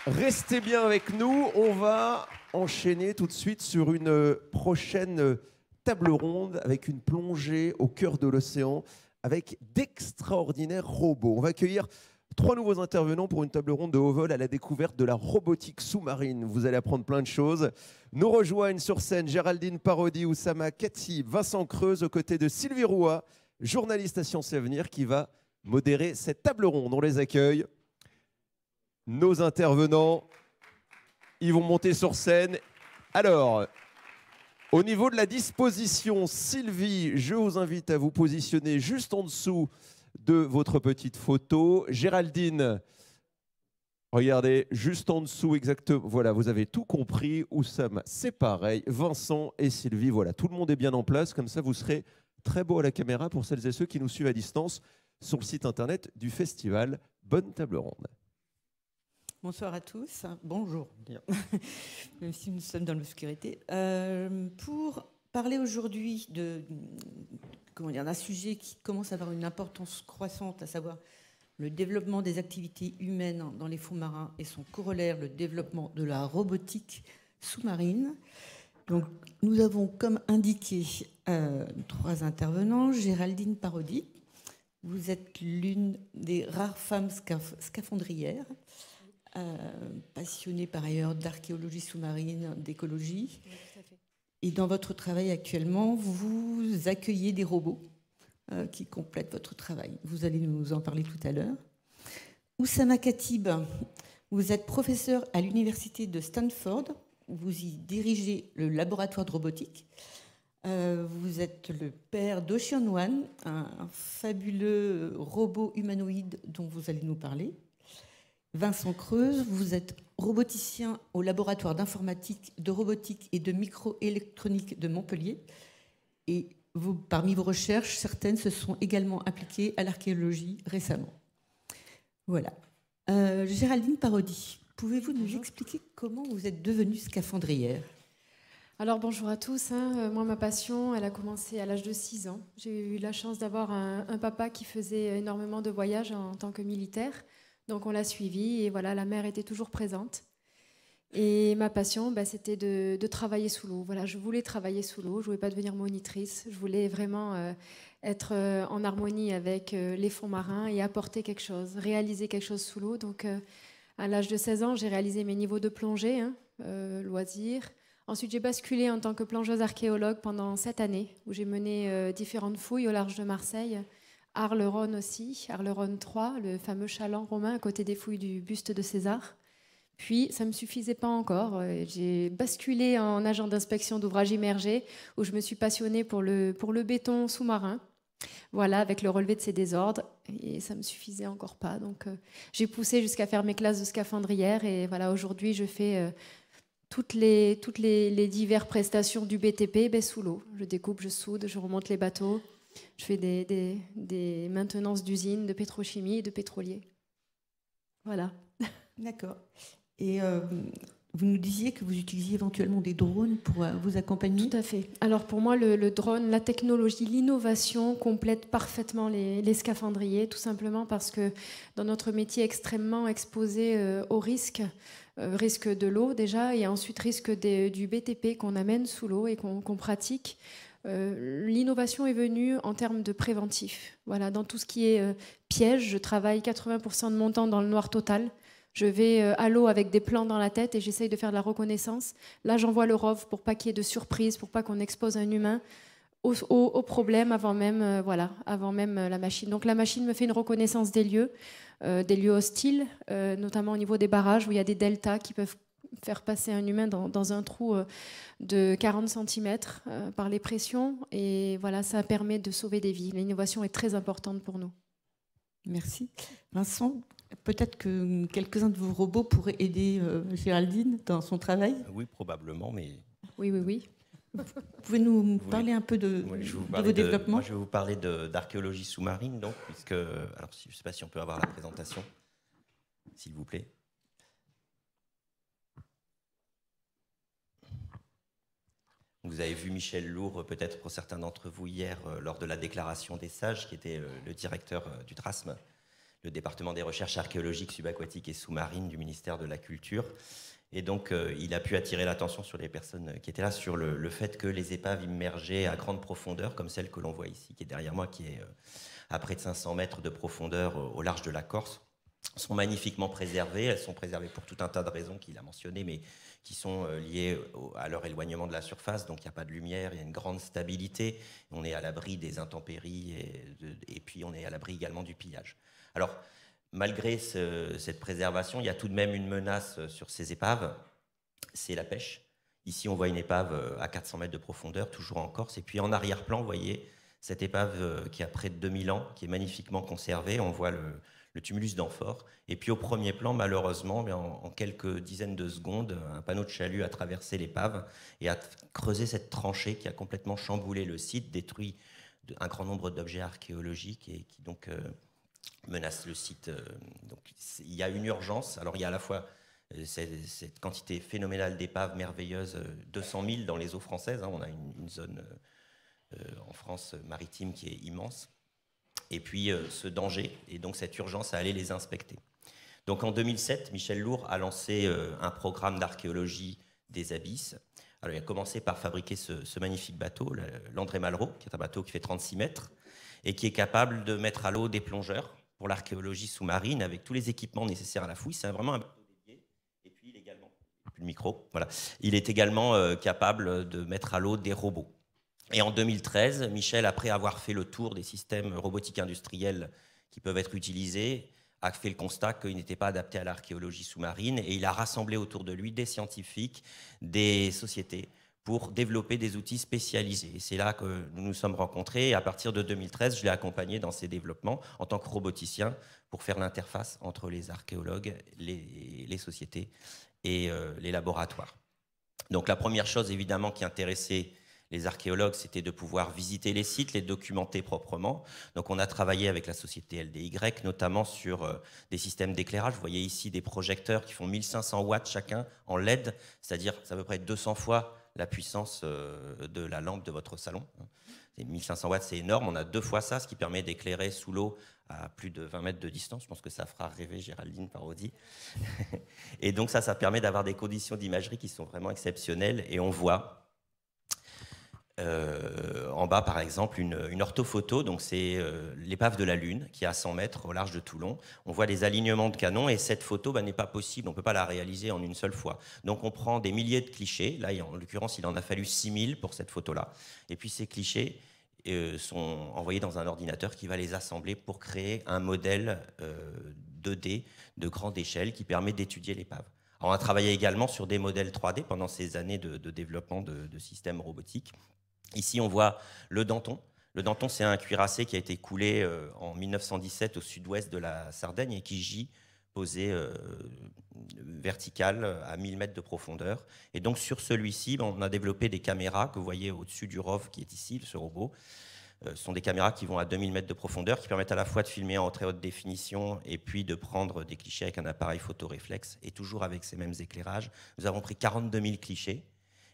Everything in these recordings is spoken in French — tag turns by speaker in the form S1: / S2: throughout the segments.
S1: Restez bien avec nous, on va enchaîner tout de suite sur une prochaine table ronde avec une plongée au cœur de l'océan avec d'extraordinaires robots. On va accueillir 3 nouveaux intervenants pour une table ronde de haut vol à la découverte de la robotique sous-marine. Vous allez apprendre plein de choses. Nous rejoignent sur scène Géraldine Parodi, Oussama Khatib, Vincent Creuse aux côtés de Sylvie Roua, journaliste à Sciences et Avenir qui va modérer cette table ronde. On les accueille. Nos intervenants, ils vont monter sur scène. Alors, au niveau de la disposition, Sylvie, je vous invite à vous positionner juste en dessous de votre petite photo. Géraldine, regardez, juste en dessous exactement. Voilà, vous avez tout compris. Oussama, c'est pareil. Vincent et Sylvie, voilà, tout le monde est bien en place. Comme ça, vous serez très beau à la caméra pour celles et ceux qui nous suivent à distance sur le site internet du festival. Bonne table ronde.
S2: Bonsoir à tous, bonjour, même si nous sommes dans l'obscurité. Pour parler aujourd'hui d'un sujet qui commence à avoir une importance croissante, à savoir le développement des activités humaines dans les fonds marins et son corollaire, le développement de la robotique sous-marine. Donc, nous avons comme indiqué 3 intervenants. Géraldine Parodi, vous êtes l'une des rares femmes scaphandrières. Passionnée par ailleurs d'archéologie sous-marine, d'écologie. Oui, tout à fait. Et dans votre travail actuellement, vous accueillez des robots qui complètent votre travail. Vous allez nous en parler tout à l'heure. Oussama Khatib, vous êtes professeur à l'université de Stanford. Vous y dirigez le laboratoire de robotique. Vous êtes le père d'Ocean One, un fabuleux robot humanoïde dont vous allez nous parler. Vincent Creuse, vous êtes roboticien au laboratoire d'informatique, de robotique et de microélectronique de Montpellier. Et parmi vos recherches, certaines se sont également appliquées à l'archéologie récemment. Voilà. Géraldine Parodi, pouvez-vous nous expliquer comment vous êtes devenue scaphandrière ?
S3: Alors bonjour à tous, Moi ma passion elle a commencé à l'âge de 6 ans. J'ai eu la chance d'avoir un papa qui faisait énormément de voyages en tant que militaire. Donc on l'a suivi et voilà, la mer était toujours présente. Et ma passion, c'était de travailler sous l'eau. Voilà, je voulais travailler sous l'eau, je ne voulais pas devenir monitrice. Je voulais vraiment être en harmonie avec les fonds marins et apporter quelque chose, réaliser quelque chose sous l'eau. Donc à l'âge de 16 ans, j'ai réalisé mes niveaux de plongée, loisirs. Ensuite, j'ai basculé en tant que plongeuse archéologue pendant 7 années, où j'ai mené différentes fouilles au large de Marseille. Arles-Rhône aussi, Arles-Rhône 3, le fameux chaland romain à côté des fouilles du buste de César. Puis, ça ne me suffisait pas encore. J'ai basculé en agent d'inspection d'ouvrages immergés où je me suis passionnée pour le béton sous-marin. Voilà, avec le relevé de ces désordres. Et ça ne me suffisait encore pas. Donc, j'ai poussé jusqu'à faire mes classes de scaphandrière. Et voilà, aujourd'hui, je fais toutes les diverses prestations du BTP sous l'eau. Je découpe, je soude, je remonte les bateaux. Je fais des maintenances d'usines, de pétrochimie et de pétroliers. Voilà.
S2: D'accord. Et vous nous disiez que vous utilisiez éventuellement des drones pour vous accompagner ?
S3: Tout à fait. Alors pour moi, le drone, la technologie, l'innovation complète parfaitement les scaphandriers, tout simplement parce que dans notre métier extrêmement exposé au risque de l'eau déjà, et ensuite risque du BTP qu'on amène sous l'eau et qu'on pratique. L'innovation est venue en termes de préventif. Voilà, dans tout ce qui est piège, je travaille 80% de mon temps dans le noir total. Je vais à l'eau avec des plans dans la tête et j'essaye de faire de la reconnaissance. Là, j'envoie le ROV pour pas qu'il y ait de surprise, pour pas qu'on expose un humain au problème avant même la machine. Donc la machine me fait une reconnaissance des lieux hostiles, notamment au niveau des barrages où il y a des deltas qui peuvent faire passer un humain dans un trou de 40 cm par les pressions. Et voilà, ça permet de sauver des vies. L'innovation est très importante pour nous.
S2: Merci. Vincent, peut-être que quelques-uns de vos robots pourraient aider Géraldine dans son travail ?
S4: Oui, probablement, mais...
S3: Oui.
S2: Vous pouvez nous parler un peu de vos développements ?
S4: Moi, je vais vous parler d'archéologie sous-marine, donc, puisque... Alors, je ne sais pas si on peut avoir la présentation, s'il vous plaît. Vous avez vu Michel Lourd, peut-être pour certains d'entre vous, hier, lors de la déclaration des sages, qui était le directeur du TRASM, le département des recherches archéologiques subaquatiques et sous-marines du ministère de la Culture. Et donc, il a pu attirer l'attention sur les personnes qui étaient là sur le fait que les épaves immergées à grande profondeur, comme celle que l'on voit ici, qui est derrière moi, qui est à près de 500 mètres de profondeur au large de la Corse, sont magnifiquement préservées. Elles sont préservées pour tout un tas de raisons qu'il a mentionnées, mais qui sont liées à leur éloignement de la surface. Donc, il n'y a pas de lumière, il y a une grande stabilité. On est à l'abri des intempéries et puis on est à l'abri également du pillage. Alors, malgré cette préservation, il y a tout de même une menace sur ces épaves, c'est la pêche. Ici, on voit une épave à 400 mètres de profondeur, toujours en Corse. Et puis en arrière-plan, vous voyez cette épave qui a près de 2000 ans, qui est magnifiquement conservée. On voit le tumulus d'Amphore. Et puis au premier plan, malheureusement, en quelques dizaines de secondes, un panneau de chalut a traversé l'épave et a creusé cette tranchée qui a complètement chamboulé le site, détruit un grand nombre d'objets archéologiques et qui donc menace le site. Donc, il y a une urgence. Alors il y a à la fois cette quantité phénoménale d'épaves merveilleuses, 200 000 dans les eaux françaises. On a une zone en France maritime qui est immense. Et puis ce danger et donc cette urgence à aller les inspecter. Donc en 2007, Michel Lourd a lancé un programme d'archéologie des abysses. Alors il a commencé par fabriquer ce magnifique bateau, l'André Malraux, qui est un bateau qui fait 36 mètres et qui est capable de mettre à l'eau des plongeurs pour l'archéologie sous-marine avec tous les équipements nécessaires à la fouille. C'est vraiment un bateau dédié. Et puis il est également, plus le micro, voilà. Il est également capable de mettre à l'eau des robots. Et en 2013, Michel, après avoir fait le tour des systèmes robotiques industriels qui peuvent être utilisés, a fait le constat qu'ils n'étaient pas adaptés à l'archéologie sous-marine et il a rassemblé autour de lui des scientifiques, des sociétés pour développer des outils spécialisés. Et c'est là que nous nous sommes rencontrés et à partir de 2013, je l'ai accompagné dans ces développements en tant que roboticien pour faire l'interface entre les archéologues, les sociétés et les laboratoires. Donc la première chose évidemment qui intéressait les archéologues, c'était de pouvoir visiter les sites, les documenter proprement. Donc on a travaillé avec la société LDY, notamment sur des systèmes d'éclairage. Vous voyez ici des projecteurs qui font 1500 watts chacun en LED, c'est-à-dire c'est à peu près 200 fois la puissance de la lampe de votre salon. 1500 watts, c'est énorme. On a 2 fois ça, ce qui permet d'éclairer sous l'eau à plus de 20 mètres de distance. Je pense que ça fera rêver Géraldine Parodi. Et donc ça permet d'avoir des conditions d'imagerie qui sont vraiment exceptionnelles. Et on voit en bas, par exemple, une orthophoto. Donc c'est l'épave de la Lune qui est à 100 mètres au large de Toulon. On voit les alignements de canons et cette photo n'est pas possible. On ne peut pas la réaliser en une seule fois. Donc on prend des milliers de clichés. Là, en l'occurrence, il en a fallu 6000 pour cette photo-là. Et puis ces clichés sont envoyés dans un ordinateur qui va les assembler pour créer un modèle 2D de grande échelle qui permet d'étudier l'épave. Alors, on a travaillé également sur des modèles 3D pendant ces années de développement de systèmes robotiques. Ici, on voit le Danton. Le Danton, c'est un cuirassé qui a été coulé en 1917 au sud-ouest de la Sardaigne et qui gît posé vertical à 1000 mètres de profondeur. Et donc, sur celui-ci, on a développé des caméras que vous voyez au-dessus du ROV qui est ici, ce robot. Ce sont des caméras qui vont à 2000 mètres de profondeur, qui permettent à la fois de filmer en très haute définition et puis de prendre des clichés avec un appareil photoréflexe, et toujours avec ces mêmes éclairages. Nous avons pris 42 000 clichés.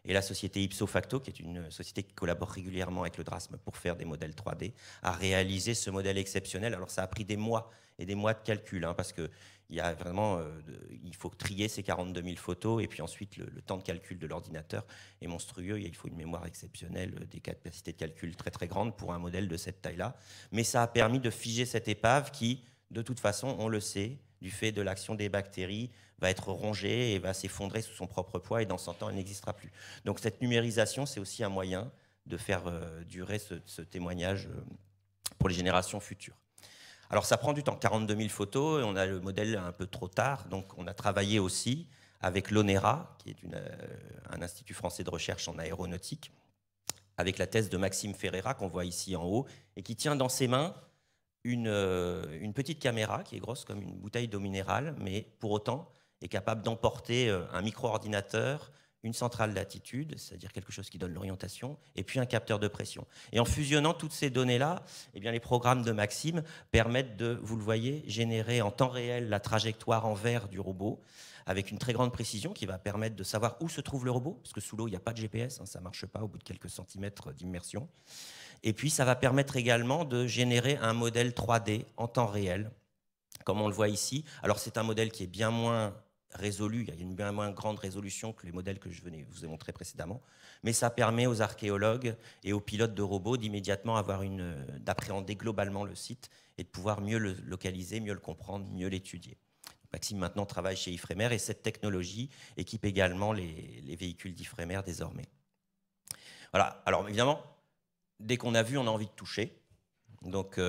S4: Et la société Ipso Facto, qui est une société qui collabore régulièrement avec le DRASM pour faire des modèles 3D, a réalisé ce modèle exceptionnel. Alors ça a pris des mois et des mois de calcul, parce que il faut trier ces 42 000 photos et puis ensuite le temps de calcul de l'ordinateur est monstrueux. Il faut une mémoire exceptionnelle, des capacités de calcul très très grandes pour un modèle de cette taille-là. Mais ça a permis de figer cette épave qui, de toute façon, on le sait, du fait de l'action des bactéries, va être rongée et va s'effondrer sous son propre poids et dans 100 ans, elle n'existera plus. Donc cette numérisation, c'est aussi un moyen de faire durer ce témoignage pour les générations futures. Alors ça prend du temps, 42 000 photos, et on a le modèle un peu trop tard, donc on a travaillé aussi avec l'ONERA, qui est un institut français de recherche en aéronautique, avec la thèse de Maxime Ferreira, qu'on voit ici en haut, et qui tient dans ses mains une petite caméra qui est grosse comme une bouteille d'eau minérale, mais pour autant est capable d'emporter un micro-ordinateur, une centrale d'attitude, c'est-à-dire quelque chose qui donne l'orientation, et puis un capteur de pression. Et en fusionnant toutes ces données-là, les programmes de Maxime permettent de, vous le voyez, générer en temps réel la trajectoire en vert du robot, avec une très grande précision qui va permettre de savoir où se trouve le robot, parce que sous l'eau, il n'y a pas de GPS, ça ne marche pas au bout de quelques centimètres d'immersion. Et puis, ça va permettre également de générer un modèle 3D en temps réel, comme on le voit ici. Alors c'est un modèle qui est bien moins résolu, il y a une bien moins grande résolution que les modèles que je vous ai montrés précédemment, mais ça permet aux archéologues et aux pilotes de robots d'immédiatement d'appréhender globalement le site et de pouvoir mieux le localiser, mieux le comprendre, mieux l'étudier. Maxime maintenant travaille chez Ifremer et cette technologie équipe également les véhicules d'Ifremer désormais. Voilà, alors évidemment, dès qu'on a vu, on a envie de toucher. Donc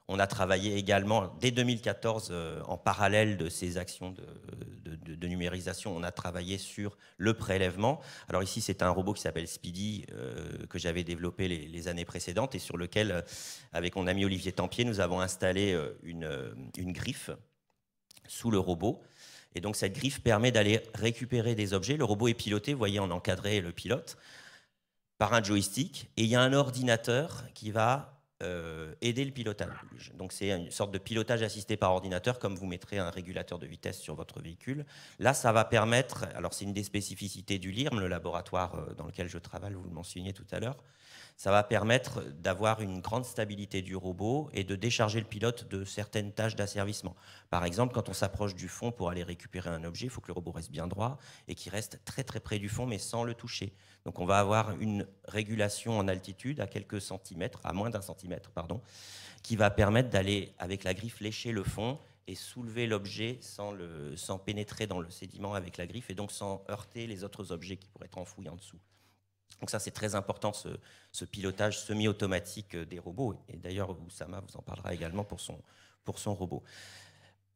S4: on a travaillé également, dès 2014, en parallèle de ces actions de numérisation, on a travaillé sur le prélèvement. Alors ici, c'est un robot qui s'appelle Speedy, que j'avais développé les années précédentes et sur lequel, avec mon ami Olivier Tempier, nous avons installé une griffe sous le robot. Et donc cette griffe permet d'aller récupérer des objets. Le robot est piloté, vous voyez, on a encadré le pilote par un joystick. Et il y a un ordinateur qui va aider le pilotage. Donc c'est une sorte de pilotage assisté par ordinateur, comme vous mettrez un régulateur de vitesse sur votre véhicule. Là, ça va permettre, alors c'est une des spécificités du LIRM, le laboratoire dans lequel je travaille, vous le mentionniez tout à l'heure, ça va permettre d'avoir une grande stabilité du robot et de décharger le pilote de certaines tâches d'asservissement. Par exemple, quand on s'approche du fond pour aller récupérer un objet, il faut que le robot reste bien droit et qu'il reste très très près du fond, mais sans le toucher. Donc on va avoir une régulation en altitude à quelques centimètres, à moins d'un centimètre, pardon, qui va permettre d'aller, avec la griffe, lécher le fond et soulever l'objet sans pénétrer dans le sédiment avec la griffe et donc sans heurter les autres objets qui pourraient être enfouis en dessous. Donc ça, c'est très important, ce pilotage semi-automatique des robots. Et d'ailleurs, Oussama vous en parlera également pour son robot.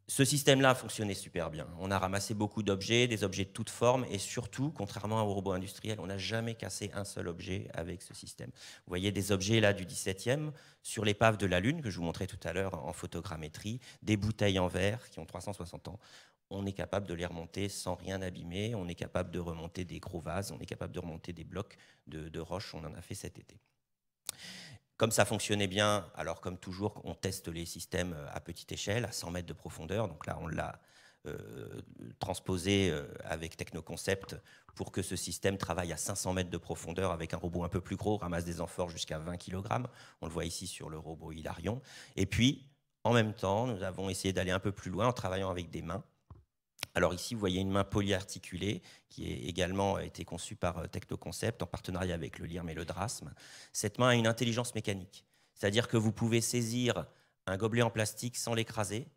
S4: Ce système-là fonctionnait super bien. On a ramassé beaucoup d'objets, des objets de toutes formes, et surtout, contrairement aux robots industriels, on n'a jamais cassé un seul objet avec ce système. Vous voyez des objets là du 17e, sur l'épave de la Lune, que je vous montrais tout à l'heure en photogrammétrie, des bouteilles en verre qui ont 360 ans. On est capable de les remonter sans rien abîmer, on est capable de remonter des gros vases, on est capable de remonter des blocs de roches, on en a fait cet été. Comme ça fonctionnait bien, alors comme toujours, on teste les systèmes à petite échelle, à 100 mètres de profondeur. Donc là, on l'a transposé avec Technoconcept pour que ce système travaille à 500 mètres de profondeur avec un robot un peu plus gros, ramasse des amphores jusqu'à 20 kg. On le voit ici sur le robot Hilarion. Et puis, en même temps, nous avons essayé d'aller un peu plus loin en travaillant avec des mains. Alors ici, vous voyez une main polyarticulée qui a également été conçue par Technoconcept en partenariat avec le LIRM et le DRASM. Cette main a une intelligence mécanique, c'est-à-dire que vous pouvez saisir un gobelet en plastique sans l'écraser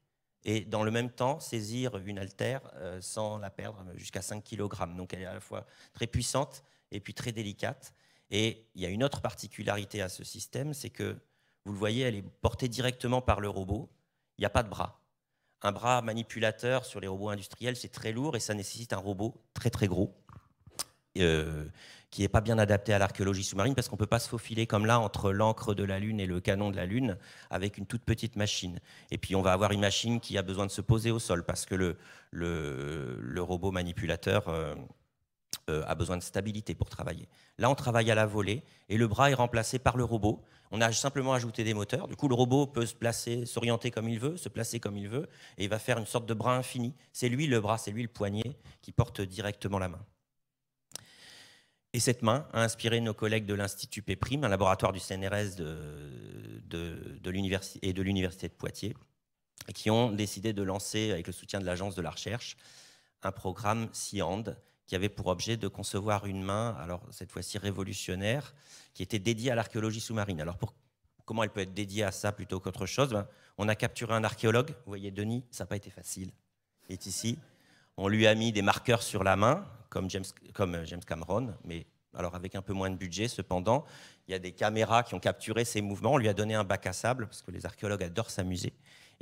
S4: et dans le même temps saisir une haltère sans la perdre jusqu'à 5 kg. Donc elle est à la fois très puissante et puis très délicate. Et il y a une autre particularité à ce système, c'est que, vous le voyez, elle est portée directement par le robot, il n'y a pas de bras. Un bras manipulateur sur les robots industriels, c'est très lourd et ça nécessite un robot très très gros qui n'est pas bien adapté à l'archéologie sous-marine parce qu'on ne peut pas se faufiler comme là entre l'encre de la Lune et le canon de la Lune avec une toute petite machine. Et puis on va avoir une machine qui a besoin de se poser au sol parce que le robot manipulateur a besoin de stabilité pour travailler. Là, on travaille à la volée et le bras est remplacé par le robot. On a simplement ajouté des moteurs. Du coup, le robot peut se placer, s'orienter comme il veut, se placer comme il veut, et il va faire une sorte de bras infini. C'est lui le bras, c'est lui le poignet qui porte directement la main. Et cette main a inspiré nos collègues de l'Institut Péprime, un laboratoire du CNRS de l'Université de Poitiers, qui ont décidé de lancer, avec le soutien de l'Agence de la Recherche, un programme SeaHand, qui avait pour objet de concevoir une main, alors cette fois-ci révolutionnaire, qui était dédiée à l'archéologie sous-marine. Alors comment elle peut être dédiée à ça plutôt qu'autre chose? On a capturé un archéologue, vous voyez Denis, ça n'a pas été facile, il est ici. On lui a mis des marqueurs sur la main, comme James Cameron, mais alors avec un peu moins de budget. Cependant, il y a des caméras qui ont capturé ses mouvements. On lui a donné un bac à sable, parce que les archéologues adorent s'amuser.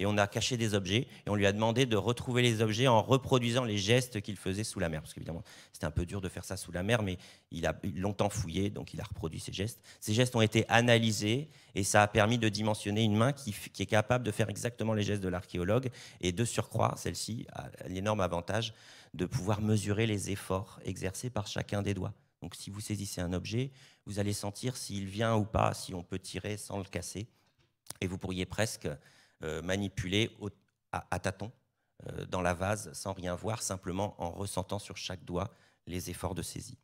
S4: Et on a caché des objets, et on lui a demandé de retrouver les objets en reproduisant les gestes qu'il faisait sous la mer. Parce qu'évidemment, c'était un peu dur de faire ça sous la mer, mais il a longtemps fouillé, donc il a reproduit ces gestes. Ces gestes ont été analysés, et ça a permis de dimensionner une main qui est capable de faire exactement les gestes de l'archéologue. Et de surcroît, celle-ci a l'énorme avantage de pouvoir mesurer les efforts exercés par chacun des doigts. Donc si vous saisissez un objet, vous allez sentir s'il vient ou pas, si on peut tirer sans le casser. Et vous pourriez presque manipuler à tâtons dans la vase sans rien voir, simplement en ressentant sur chaque doigt les efforts de saisie.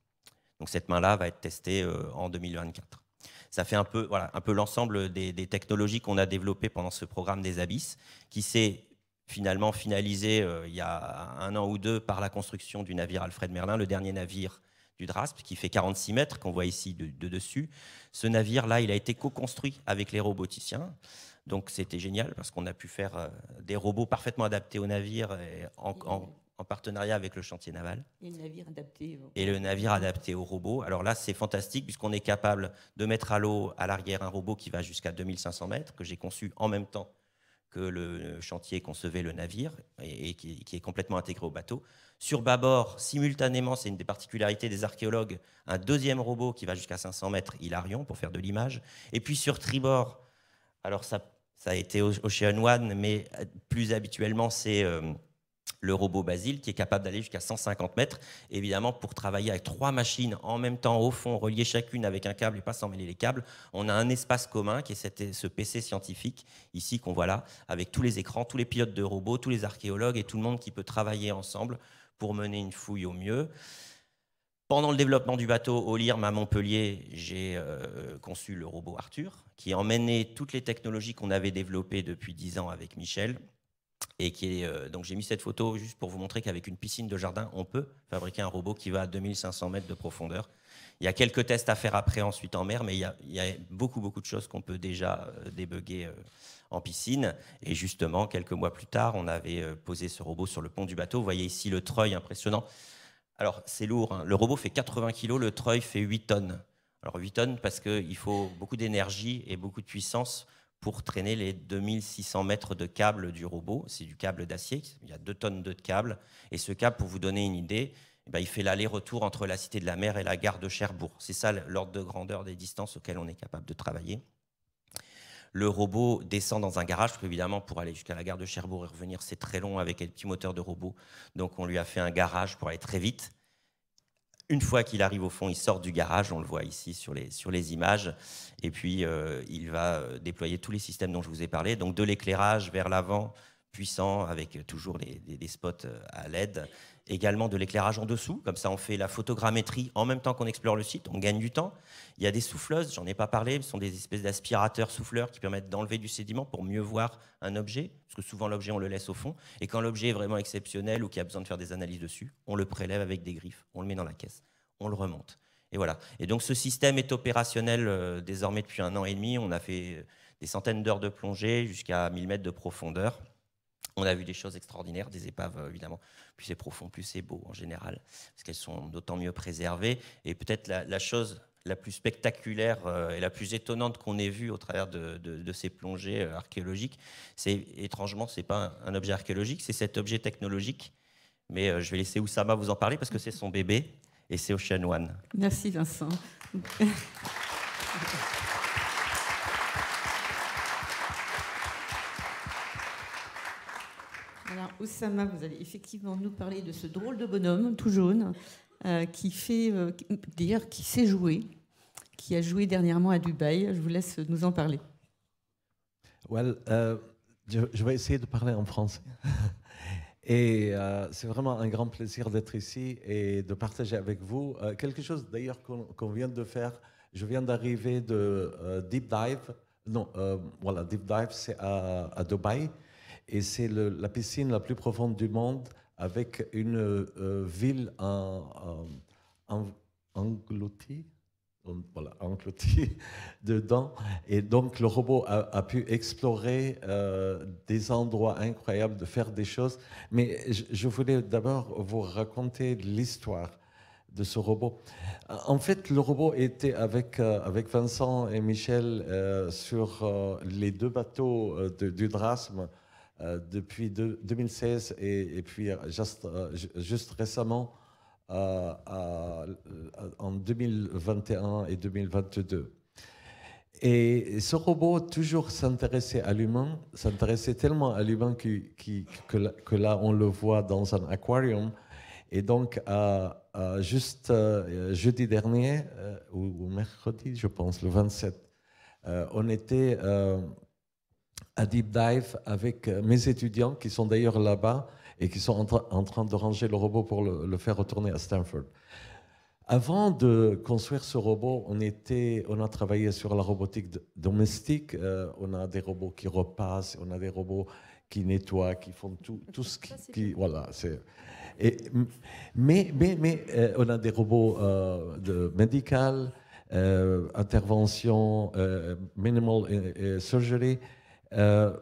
S4: Donc cette main-là va être testée en 2024. Ça fait un peu l'ensemble des technologies qu'on a développées pendant ce programme des Abysses, qui s'est finalement finalisé il y a 1 an ou 2 par la construction du navire Alfred Merlin, le dernier navire du DRASP, qui fait 46 mètres, qu'on voit ici de dessus. Ce navire-là, il a été co-construit avec les roboticiens. Donc c'était génial parce qu'on a pu faire des robots parfaitement adaptés au navire et en partenariat avec le chantier naval.
S2: Et le navire adapté.
S4: Et le navire adapté aux robots. Alors là, c'est fantastique puisqu'on est capable de mettre à l'eau, à l'arrière, un robot qui va jusqu'à 2500 mètres, que j'ai conçu en même temps que le chantier concevait le navire et qui est complètement intégré au bateau. Sur bâbord, simultanément, c'est une des particularités des archéologues, un deuxième robot qui va jusqu'à 500 mètres, Hilarion, pour faire de l'image. Et puis sur tribord, alors ça a été Ocean One, mais plus habituellement, c'est le robot Basile qui est capable d'aller jusqu'à 150 mètres. Évidemment, pour travailler avec 3 machines en même temps au fond, reliées chacune avec un câble et pas s'emmêler les câbles, on a un espace commun qui est ce PC scientifique ici qu'on voit là, avec tous les écrans, tous les pilotes de robots, tous les archéologues et tout le monde qui peut travailler ensemble pour mener une fouille au mieux. Pendant le développement du bateau au LIRM à Montpellier, j'ai conçu le robot Arthur, qui emmenait toutes les technologies qu'on avait développées depuis 10 ans avec Michel. Et donc j'ai mis cette photo juste pour vous montrer qu'avec une piscine de jardin, on peut fabriquer un robot qui va à 2500 mètres de profondeur. Il y a quelques tests à faire après, ensuite en mer, mais il y a beaucoup de choses qu'on peut déjà débugger en piscine. Et justement, quelques mois plus tard, on avait posé ce robot sur le pont du bateau. Vous voyez ici le treuil impressionnant. Alors, c'est lourd, hein. Le robot fait 80 kg, le treuil fait 8 tonnes. Alors 8 tonnes parce qu'il faut beaucoup d'énergie et beaucoup de puissance pour traîner les 2600 mètres de câble du robot. C'est du câble d'acier, il y a 2 tonnes de câble. Et ce câble, pour vous donner une idée, il fait l'aller-retour entre la Cité de la Mer et la gare de Cherbourg. C'est ça l'ordre de grandeur des distances auxquelles on est capable de travailler. Le robot descend dans un garage, parce qu'évidemment, pour aller jusqu'à la gare de Cherbourg et revenir, c'est très long avec les petits moteurs de robot. Donc on lui a fait un garage pour aller très vite. Une fois qu'il arrive au fond, il sort du garage, on le voit ici sur les images, et puis il va déployer tous les systèmes dont je vous ai parlé, donc de l'éclairage vers l'avant, puissant, avec toujours des spots à LED, également de l'éclairage en dessous, comme ça on fait la photogrammétrie en même temps qu'on explore le site, on gagne du temps. Il y a des souffleuses, j'en ai pas parlé, ce sont des espèces d'aspirateurs souffleurs qui permettent d'enlever du sédiment pour mieux voir un objet, parce que souvent l'objet on le laisse au fond, et quand l'objet est vraiment exceptionnel ou qu'il y a besoin de faire des analyses dessus, on le prélève avec des griffes, on le met dans la caisse, on le remonte. Et voilà. Et donc ce système est opérationnel désormais depuis 1 an et demi, on a fait des centaines d'heures de plongée jusqu'à 1000 mètres de profondeur. On a vu des choses extraordinaires, des épaves évidemment. Plus c'est profond, plus c'est beau en général, parce qu'elles sont d'autant mieux préservées. Et peut-être la chose la plus spectaculaire et la plus étonnante qu'on ait vue au travers de ces plongées archéologiques, c'est étrangement, c'est pas un objet archéologique, c'est cet objet technologique. Mais je vais laisser Oussama vous en parler parce que c'est son bébé et c'est Ocean One.
S2: Merci Vincent. Alors, Oussama, vous allez effectivement nous parler de ce drôle de bonhomme tout jaune qui sait jouer, qui a joué dernièrement à Dubaï. Je vous laisse nous en parler.
S5: Je vais essayer de parler en français. Et c'est vraiment un grand plaisir d'être ici et de partager avec vous quelque chose d'ailleurs qu'on vient de faire. Je viens d'arriver de Deep Dive. Deep Dive, c'est à Dubaï. Et c'est la piscine la plus profonde du monde avec une ville engloutie dedans. Et donc le robot a pu explorer des endroits incroyables, de faire des choses. Mais je voulais d'abord vous raconter l'histoire de ce robot. En fait, le robot était avec Vincent et Michel sur les 2 bateaux du DRASM depuis 2016 et puis juste récemment en 2021 et 2022. Et ce robot toujours s'intéressait à l'humain, s'intéressait tellement à l'humain que là on le voit dans un aquarium. Et donc juste jeudi dernier ou mercredi, je pense, le 27, on était à Deep Dive avec mes étudiants qui sont d'ailleurs là-bas et qui sont en train de ranger le robot pour le faire retourner à Stanford. Avant de construire ce robot, on a travaillé sur la robotique domestique. On a des robots qui repassent, on a des robots qui nettoient, qui font tout ce qui voilà. On a des robots de médical, intervention, minimal surgery,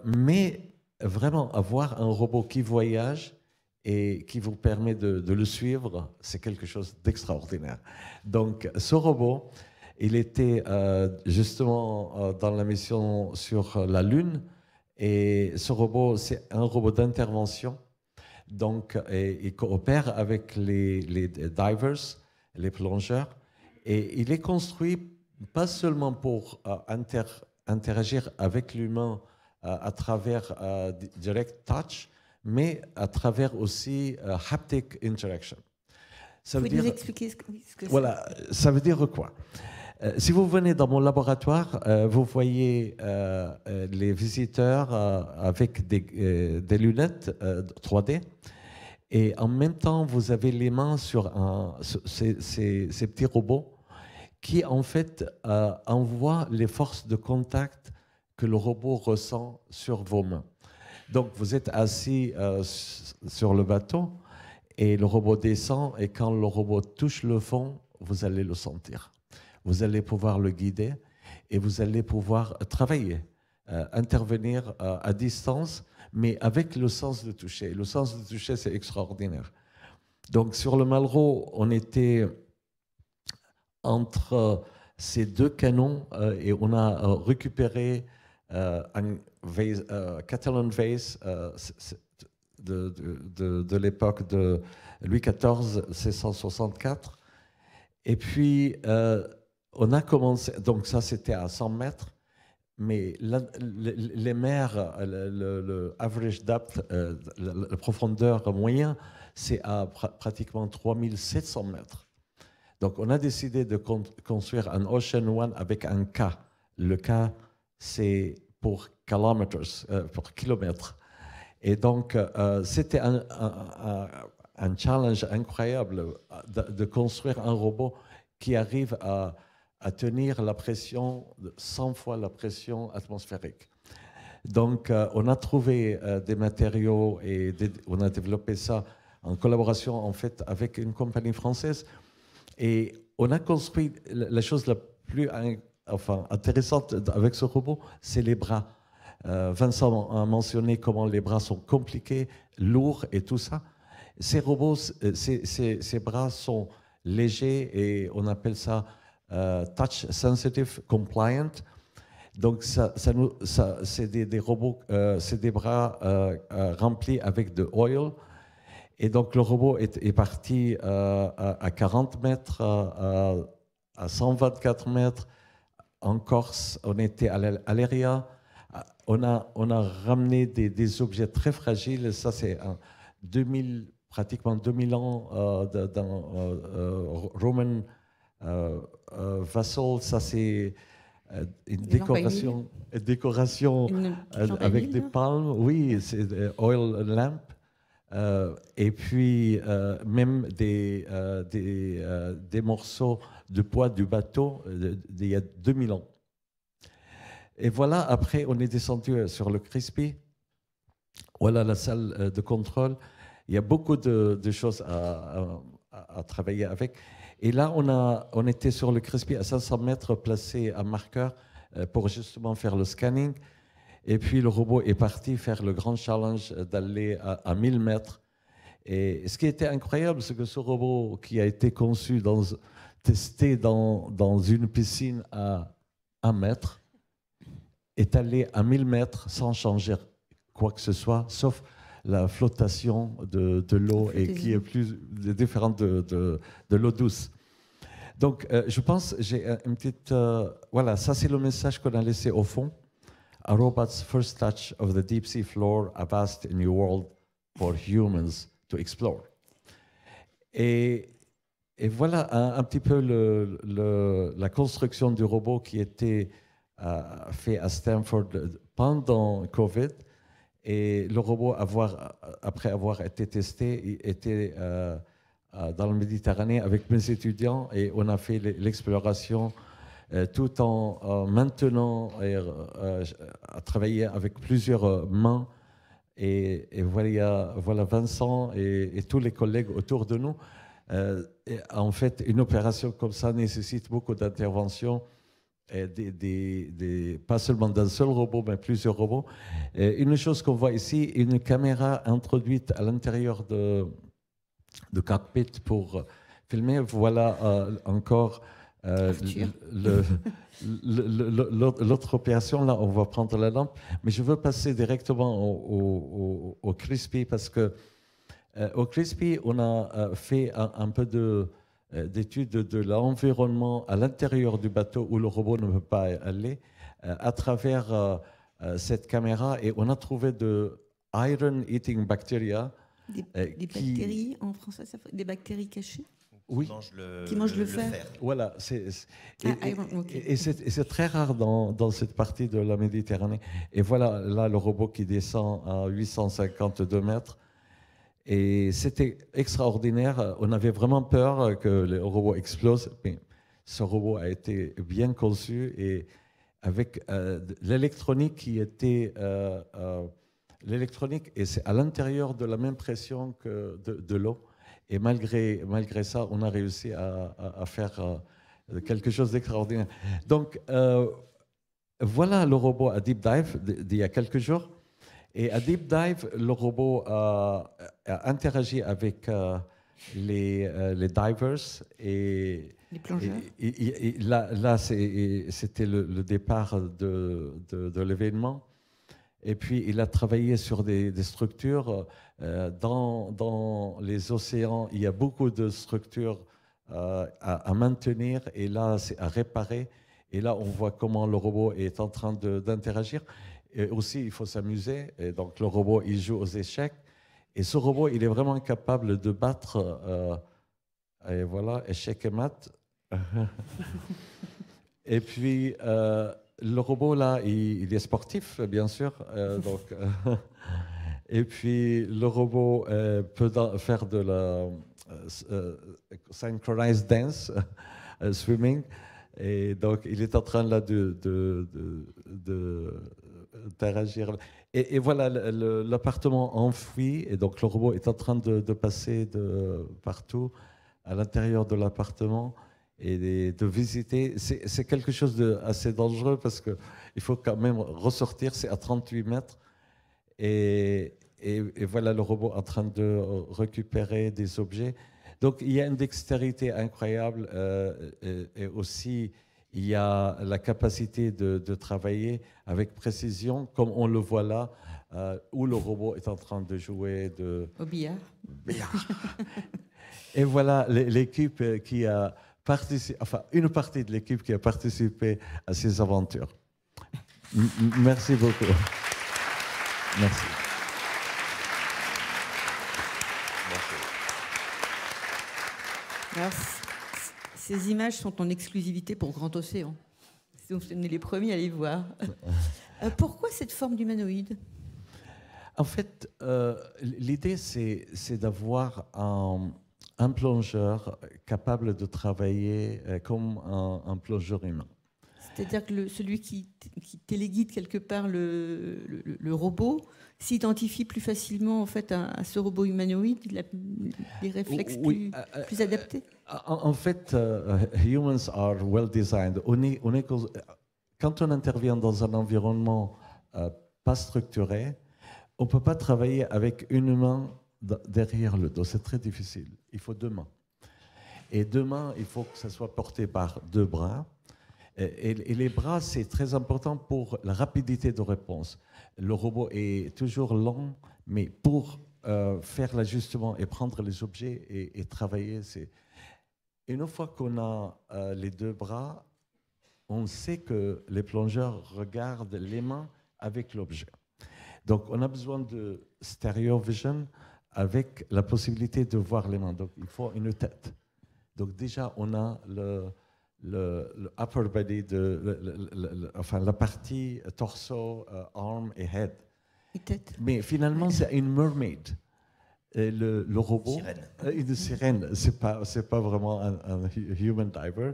S5: mais vraiment avoir un robot qui voyage et qui vous permet de le suivre, c'est quelque chose d'extraordinaire. Donc, ce robot, il était justement dans la mission sur la Lune, et ce robot, c'est un robot d'intervention. Donc, il coopère avec les divers, les plongeurs, et il est construit pas seulement pour interagir avec l'humain à travers direct touch, mais à travers aussi haptic interaction.
S2: Ça veut dire, nous expliquer ce que c'est?
S5: Voilà, ça veut dire quoi? Si vous venez dans mon laboratoire, vous voyez les visiteurs avec des lunettes 3D, et en même temps, vous avez les mains sur ces petits robots qui, en fait, envoient les forces de contact que le robot ressent sur vos mains. Donc, vous êtes assis sur le bateau et le robot descend, et quand le robot touche le fond, vous allez le sentir. Vous allez pouvoir le guider et vous allez pouvoir travailler, intervenir à distance, mais avec le sens de toucher. Le sens de toucher, c'est extraordinaire. Donc, sur le Malraux, on était entre ces deux canons et on a récupéré un Catalan vase de l'époque de Louis XIV, 1664. Et puis, on a commencé, donc ça c'était à 100 mètres, mais les mers, le average depth, la profondeur moyenne, c'est à pratiquement 3700 mètres. Donc, on a décidé de construire un Ocean One avec un K. Le K, c'est pour kilomètres. Et donc, c'était un challenge incroyable de construire un robot qui arrive à tenir la pression 100 fois la pression atmosphérique. Donc, on a trouvé des matériaux et on a développé ça en collaboration en fait avec une compagnie française. Et on a construit la chose la plus intéressante avec ce robot, c'est les bras. Vincent a mentionné comment les bras sont compliqués, lourds et tout ça. Ces robots, ces bras sont légers et on appelle ça touch sensitive compliant. Donc c'est des robots, c'est des bras remplis avec de oil. Et donc le robot est parti à 40 mètres, à 124 mètres. En Corse, on était à l'Aléria. On a ramené des objets très fragiles. Ça, c'est pratiquement 2000 ans dans Roman Vassal. Ça, c'est une décoration avec des palmes. Oui, c'est oil lamp. Et puis, même des morceaux de poids du bateau d'il y a 2000 ans. Et voilà, après, on est descendu sur le Crispy. Voilà la salle de contrôle. Il y a beaucoup de choses à travailler avec. Et là, on était sur le Crispy à 500 mètres, placé à marqueur pour justement faire le scanning. Et puis, le robot est parti faire le grand challenge d'aller à 1000 mètres. Et ce qui était incroyable, c'est que ce robot qui a été conçu, testé dans une piscine à 1 mètre, est allé à 1000 mètres sans changer quoi que ce soit, sauf la flottation de l'eau et qui est plus différente de l'eau douce. Donc, je pense, j'ai une petite... voilà, ça c'est le message qu'on a laissé au fond. A robot's first touch of the deep sea floor, a vast new world for humans to explore. Et voilà un petit peu la construction du robot qui était fait à Stanford pendant Covid. Et le robot, après avoir été testé, était dans la Méditerranée avec mes étudiants et on a fait l'exploration tout en maintenant à travailler avec plusieurs mains Et voilà Vincent et tous les collègues autour de nous. En fait, une opération comme ça nécessite beaucoup d'intervention, pas seulement d'un seul robot, mais plusieurs robots. Et une chose qu'on voit ici, une caméra introduite à l'intérieur de cockpit pour filmer. Voilà encore l'autre opération. Là, on va prendre la lampe. Mais je veux passer directement au CRISPy parce que au CRISPy, on a fait un peu d'études de l'environnement à l'intérieur du bateau où le robot ne peut pas aller à travers cette caméra, et on a trouvé de iron eating bacteria.
S2: Des bactéries, en français, des bactéries cachées.
S5: Oui.
S2: Qui mangent le fer.
S5: Voilà, et c'est très rare dans cette partie de la Méditerranée. Et voilà, là, le robot qui descend à 852 mètres. Et c'était extraordinaire. On avait vraiment peur que le robot explose. Mais ce robot a été bien conçu et avec l'électronique qui était... l'électronique, et c'est à l'intérieur de la même pression que de l'eau. Et malgré ça, on a réussi à faire quelque chose d'extraordinaire. Donc, voilà le robot à Deep Dive d'il y a quelques jours. Et à Deep Dive, le robot a interagi avec les divers. Et
S2: les plongeurs.
S5: Et là c'était le départ de l'événement. Et puis, il a travaillé sur des structures. Dans les océans, il y a beaucoup de structures à maintenir, et là, c'est à réparer. Et là, on voit comment le robot est en train d'interagir. Et aussi, il faut s'amuser. Et donc, le robot, il joue aux échecs. Et ce robot, il est vraiment capable de battre, et voilà, échec et mat. Et puis... le robot, là, il est sportif, bien sûr. Et puis, le robot peut faire de la synchronized dance, swimming. Et donc, il est en train, là, d'interagir. Et voilà, l'appartement enfoui. Et donc, le robot est en train de passer partout à l'intérieur de l'appartement. Et de visiter, c'est quelque chose d'assez dangereux parce qu'il faut quand même ressortir, c'est à 38 mètres. Et voilà le robot en train de récupérer des objets. Donc il y a une dextérité incroyable, et aussi il y a la capacité de travailler avec précision, comme on le voit là, où le robot est en train de jouer
S2: au billard.
S5: Et voilà l'équipe qui a une partie de l'équipe qui a participé à ces aventures. Merci beaucoup. Merci.
S2: Alors, ces images sont en exclusivité pour Grand Océan. Donc, on est les premiers à les voir. Pourquoi cette forme d'humanoïde ?
S5: En fait, l'idée, c'est d'avoir un plongeur capable de travailler comme un plongeur humain.
S2: C'est-à-dire que celui qui téléguide quelque part le robot s'identifie plus facilement en fait, à ce robot humanoïde, il a des réflexes plus adaptés.
S5: En fait, humans are well designed. Quand on intervient dans un environnement pas structuré, on ne peut pas travailler avec une main derrière le dos, c'est très difficile. Il faut deux mains. Et deux mains, il faut que ça soit porté par deux bras. Et les bras, c'est très important pour la rapidité de réponse. Le robot est toujours lent, mais pour faire l'ajustement et prendre les objets et travailler, c'est... Une fois qu'on a les deux bras, on sait que les plongeurs regardent les mains avec l'objet. Donc, on a besoin de stereo vision avec la possibilité de voir les mains. Donc, il faut une tête. Donc, déjà, on a le upper body, enfin, la partie torso, arm et head.
S2: Et tête.
S5: Mais finalement, c'est une mermaid. Et le robot, une sirène, c'est pas vraiment un human diver,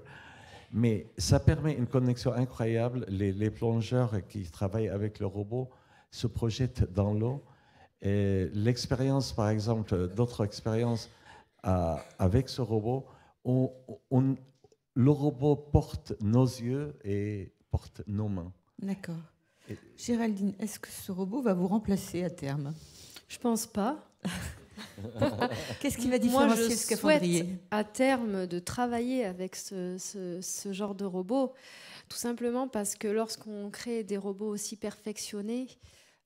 S5: mais ça permet une connexion incroyable. Les plongeurs qui travaillent avec le robot se projettent dans l'eau Et l'expérience, par exemple, d'autres expériences avec ce robot, le robot porte nos yeux et porte nos mains.
S2: D'accord. Géraldine, est-ce que ce robot va vous remplacer à terme?
S3: Je pense pas.
S2: Qu'est-ce qui va différencier le scaphandrier?
S3: Moi, je souhaite à terme de travailler avec ce genre de robot, tout simplement parce que lorsqu'on crée des robots aussi perfectionnés,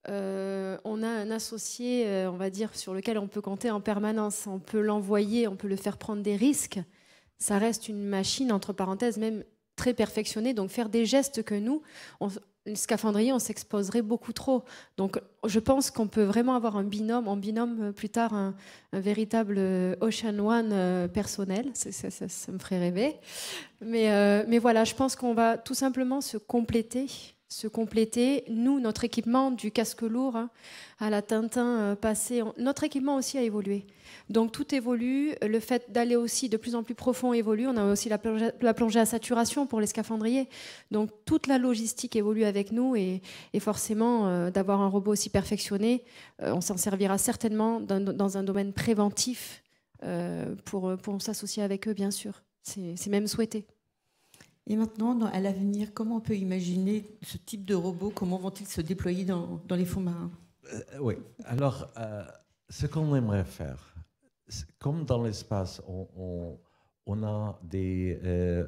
S3: on a un associé, on va dire, sur lequel on peut compter en permanence. On peut l'envoyer, on peut le faire prendre des risques. Ça reste une machine, entre parenthèses, même très perfectionnée. Donc faire des gestes que nous, le scaphandrier, on s'exposerait beaucoup trop. Donc je pense qu'on peut vraiment avoir en binôme plus tard, un véritable Ocean One personnel. Ça me ferait rêver. Mais voilà, je pense qu'on va tout simplement se compléter. Nous, notre équipement du casque lourd à la Tintin passé, notre équipement aussi a évolué. Donc tout évolue, le fait d'aller aussi de plus en plus profond évolue. On a aussi la plongée à saturation pour les scaphandriers. Donc toute la logistique évolue avec nous et forcément d'avoir un robot aussi perfectionné, on s'en servira certainement dans un domaine préventif pour s'associer avec eux, bien sûr. C'est même souhaité.
S2: Et maintenant, à l'avenir, comment on peut imaginer ce type de robots? Comment vont-ils se déployer dans les fonds marins?
S5: Oui, alors ce qu'on aimerait faire, comme dans l'espace, on a des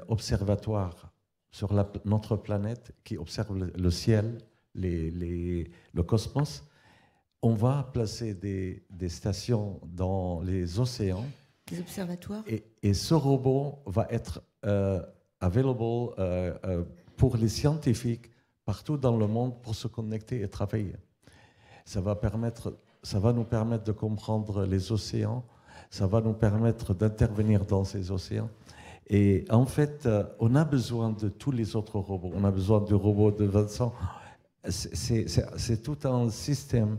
S5: observatoires sur notre planète qui observent le ciel, le cosmos. On va placer des stations dans les océans.
S2: Des observatoires.
S5: Et ce robot va être available pour les scientifiques partout dans le monde pour se connecter et travailler. Ça va nous permettre de comprendre les océans, ça va nous permettre d'intervenir dans ces océans. Et en fait, on a besoin de tous les autres robots. On a besoin du robot de Vincent. C'est tout un système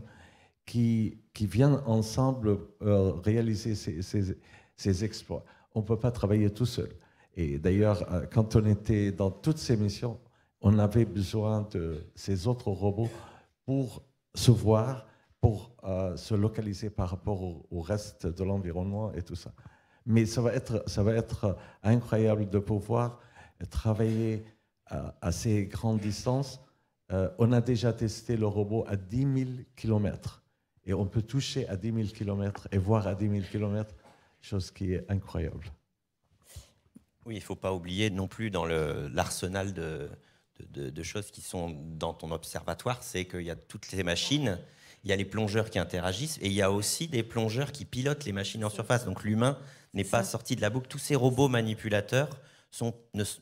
S5: qui vient ensemble réaliser ces exploits. On ne peut pas travailler tout seul. Et d'ailleurs, quand on était dans toutes ces missions, on avait besoin de ces autres robots pour se voir, pour se localiser par rapport au reste de l'environnement et tout ça. Mais ça va être incroyable de pouvoir travailler à ces grandes distances. On a déjà testé le robot à 10 000 km. Et on peut toucher à 10 000 km et voir à 10 000 km, chose qui est incroyable.
S4: Oui, il ne faut pas oublier non plus dans l'arsenal de choses qui sont dans ton observatoire, c'est qu'il y a toutes ces machines, il y a les plongeurs qui interagissent et il y a aussi des plongeurs qui pilotent les machines en surface. Donc l'humain n'est pas sorti de la boucle. Tous ces robots manipulateurs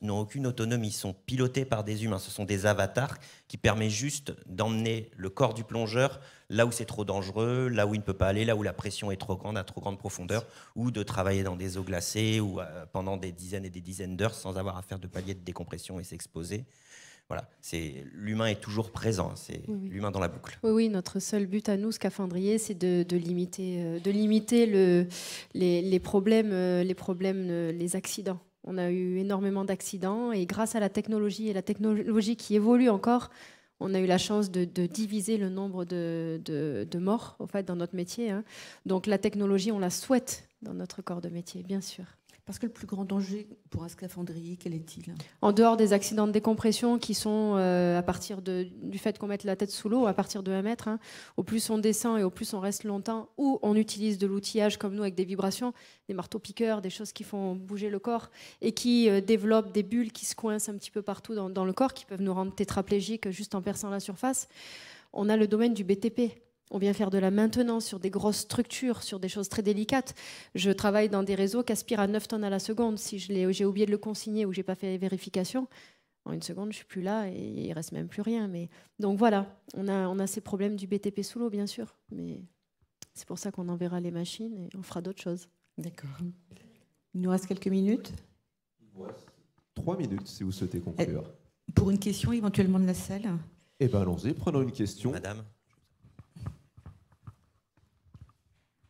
S4: n'ont aucune autonomie, ils sont pilotés par des humains. Ce sont des avatars qui permettent juste d'emmener le corps du plongeur là où c'est trop dangereux, là où il ne peut pas aller, là où la pression est trop grande, à trop grande profondeur, ou de travailler dans des eaux glacées ou pendant des dizaines et des dizaines d'heures sans avoir à faire de paliers de décompression et s'exposer. Voilà, l'humain est toujours présent, c'est l'humain dans la boucle.
S3: Oui, notre seul but à nous, scaphandriers, c'est de limiter les problèmes, les accidents. On a eu énormément d'accidents et grâce à la technologie qui évolue encore, on a eu la chance de diviser le nombre de morts en fait, dans notre métier. Donc la technologie, on la souhaite dans notre corps de métier, bien sûr.
S2: Parce que le plus grand danger pour un scaphandrier, quel est-il?
S3: En dehors des accidents de décompression qui sont à partir du fait qu'on mette la tête sous l'eau, à partir de 1 mètre, au plus on descend et au plus on reste longtemps, ou on utilise de l'outillage comme nous avec des vibrations, des marteaux-piqueurs, des choses qui font bouger le corps et qui développent des bulles qui se coincent un petit peu partout dans le corps, qui peuvent nous rendre tétraplégiques juste en perçant la surface. On a le domaine du BTP. On vient faire de la maintenance sur des grosses structures, sur des choses très délicates. Je travaille dans des réseaux qui aspirent à 9 tonnes à la seconde. Si j'ai oublié de le consigner ou j'ai pas fait vérification, en 1 seconde, je suis plus là et il reste même plus rien. Donc voilà, on a ces problèmes du BTP sous l'eau, bien sûr. Mais c'est pour ça qu'on enverra les machines et on fera d'autres choses.
S2: D'accord. Il nous reste quelques minutes.
S1: 3 minutes, si vous souhaitez conclure.
S2: Pour une question éventuellement de la salle.
S1: Eh bien, allons-y, prenons une question.
S4: Madame.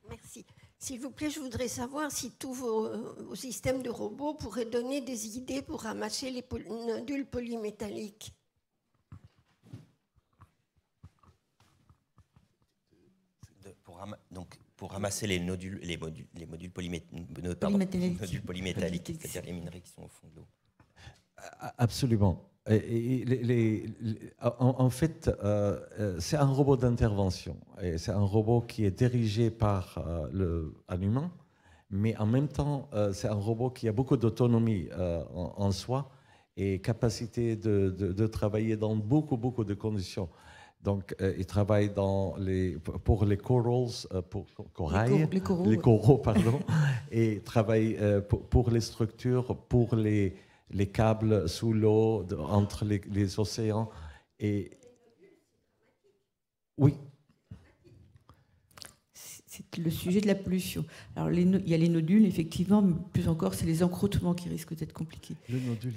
S6: Merci. S'il vous plaît, je voudrais savoir si tous vos systèmes de robots pourraient donner des idées pour ramasser les nodules polymétalliques.
S4: pour ramasser les modules polymétalliques, c'est-à-dire les minerais qui sont au fond de l'eau.
S5: Absolument. En fait, c'est un robot d'intervention. C'est un robot qui est dirigé par un humain, mais en même temps, c'est un robot qui a beaucoup d'autonomie en soi et capacité de travailler dans beaucoup de conditions. Donc, il travaille pour les corals, pour corail, les coraux, pardon, et travaille pour les structures, pour les câbles sous l'eau, entre les océans. Et oui.
S2: C'est le sujet de la pollution. Alors, il y a les nodules, effectivement, mais plus encore, c'est les encroûtements qui risquent d'être compliqués.
S5: Le nodule,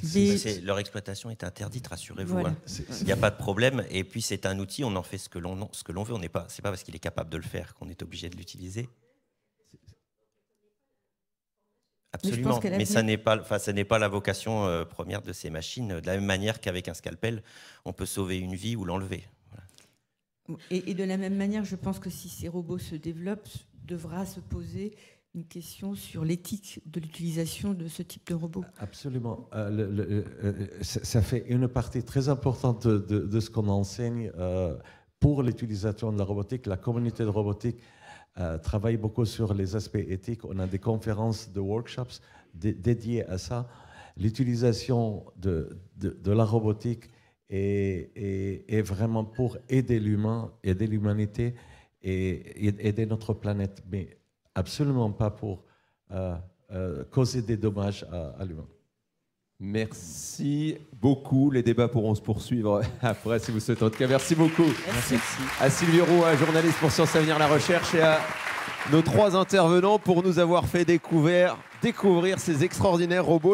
S4: leur exploitation est interdite, rassurez-vous.
S2: Voilà.
S4: Hein. Il n'y a pas de problème. Et puis, c'est un outil, on en fait ce que l'on veut. C'est pas parce qu'il est capable de le faire qu'on est obligé de l'utiliser. Absolument, mais ça n'est pas la vocation première de ces machines. De la même manière qu'avec un scalpel, on peut sauver une vie ou l'enlever. Voilà.
S2: Et de la même manière, je pense que si ces robots se développent, devra se poser une question sur l'éthique de l'utilisation de ce type de robot.
S5: Absolument. Ça fait une partie très importante de ce qu'on enseigne pour l'utilisation de la robotique. La communauté de robotique travaille beaucoup sur les aspects éthiques. On a des conférences, de workshops dédiés à ça. L'utilisation de la robotique est vraiment pour aider l'humain, aider l'humanité et aider notre planète, mais absolument pas pour causer des dommages à l'humain.
S1: Merci beaucoup. Les débats pourront se poursuivre après si vous souhaitez. En tout cas, merci beaucoup.
S2: Merci.
S1: À Sylvie Roux, journaliste pour Sciences Avenir La Recherche, et à nos 3 intervenants pour nous avoir fait découvrir ces extraordinaires robots.